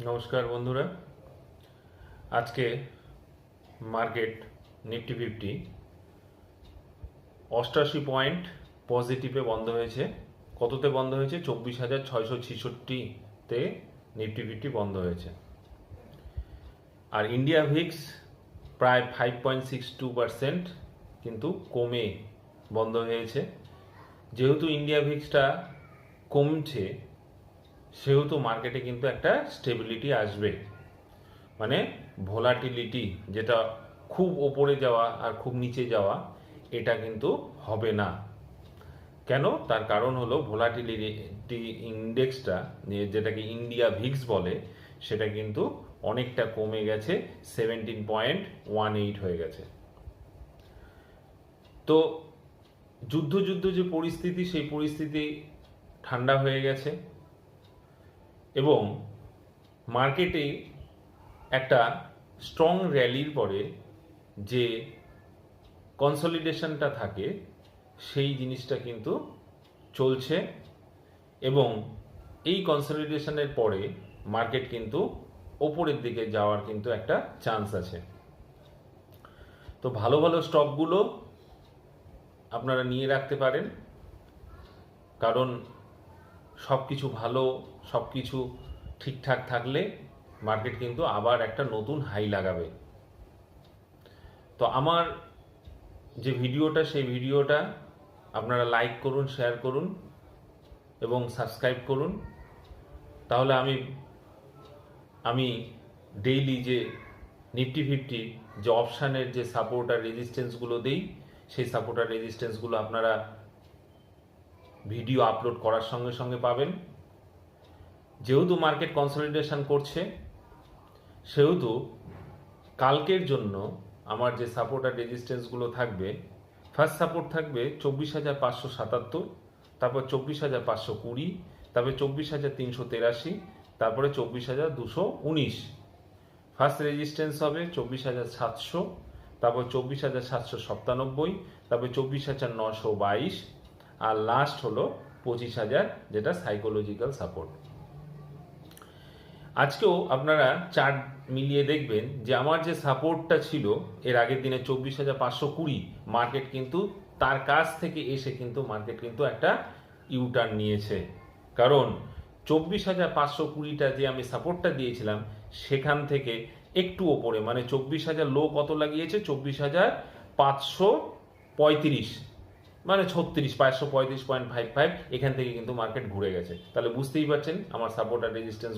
নমস্কার বন্ধুরা। আজকে মার্কেট নিফটি 88 পয়েন্ট পজিটিভে বন্ধ হয়েছে। কততে বন্ধ হয়েছে? 24,666-তে নিফটি বন্ধ হয়েছে। আর ইন্ডিয়া ভিক্স প্রায় 5.62% কিন্তু কমে বন্ধ হয়েছে। যেহেতু ইন্ডিয়া ভিক্সটা কমছে, সেহেতু মার্কেটে কিন্তু একটা স্টেবিলিটি আসবে। মানে ভোলাটিলিটি, যেটা খুব ওপরে যাওয়া আর খুব নিচে যাওয়া, এটা কিন্তু হবে না। কেন? তার কারণ হলো ভোলাটিলিটি ইন্ডেক্সটা, যেটাকে ইন্ডিয়া ভিক্স বলে, সেটা কিন্তু অনেকটা কমে গেছে, 17.18 হয়ে গেছে। তো যুদ্ধ যে পরিস্থিতি, সেই পরিস্থিতি ঠান্ডা হয়ে গেছে এবং মার্কেটে একটা স্ট্রং র্যালির পরে যে কনসলিডেশনটা থাকে, সেই জিনিসটা কিন্তু চলছে এবং এই কনসলিডেশনের পরে মার্কেট কিন্তু ওপরের দিকে যাওয়ার কিন্তু একটা চান্স আছে। তো ভালো ভালো স্টকগুলো আপনারা নিয়ে রাখতে পারেন, কারণ সব কিছু ভালো, সব কিছু ঠিকঠাক থাকলে মার্কেট কিন্তু আবার একটা নতুন হাই লাগাবে। তো আমার যে ভিডিওটা, সেই ভিডিওটা আপনারা লাইক করুন, শেয়ার করুন এবং সাবস্ক্রাইব করুন। তাহলে আমি ডেইলি যে নিফটি যে অপশানের যে সাপোর্ট আর রেজিস্ট্যান্সগুলো দেই, সেই সাপোর্ট আর রেজিস্ট্যান্সগুলো আপনারা ভিডিও আপলোড করার সঙ্গে সঙ্গে পাবেন। যেহেতু মার্কেট কনসলিডেশন করছে, সেহেতু কালকের জন্য আমার যে সাপোর্ট আর রেজিস্ট্যান্সগুলো থাকবে, ফার্স্ট সাপোর্ট থাকবে 24,577, তারপর 24,520, তারপরে 24,383, তারপরে 24,219। ফার্স্ট রেজিস্ট্যান্স হবে 24,700, তারপর 24,797, তারপর 24,922, আর লাস্ট হলো 25,000, যেটা সাইকোলজিক্যাল সাপোর্ট। আজকেও আপনারা চার্ট মিলিয়ে দেখবেন যে আমার যে সাপোর্টটা ছিল এর আগের দিনে 24,520, মার্কেট কিন্তু তার কাছ থেকে এসে কিন্তু মার্কেট কিন্তু একটা ইউটার্ন নিয়েছে। কারণ 24,520টা যে আমি সাপোর্টটা দিয়েছিলাম, সেখান থেকে একটু ওপরে, মানে 24,000 লো কত লাগিয়েছে? 24,535, মানে 535.55। এখান থেকে কিন্তু মার্কেট ঘুরে গেছে। তাহলে বুঝতেই পারছেন আমার সাপোর্ট আর রেজিস্ট্যান্স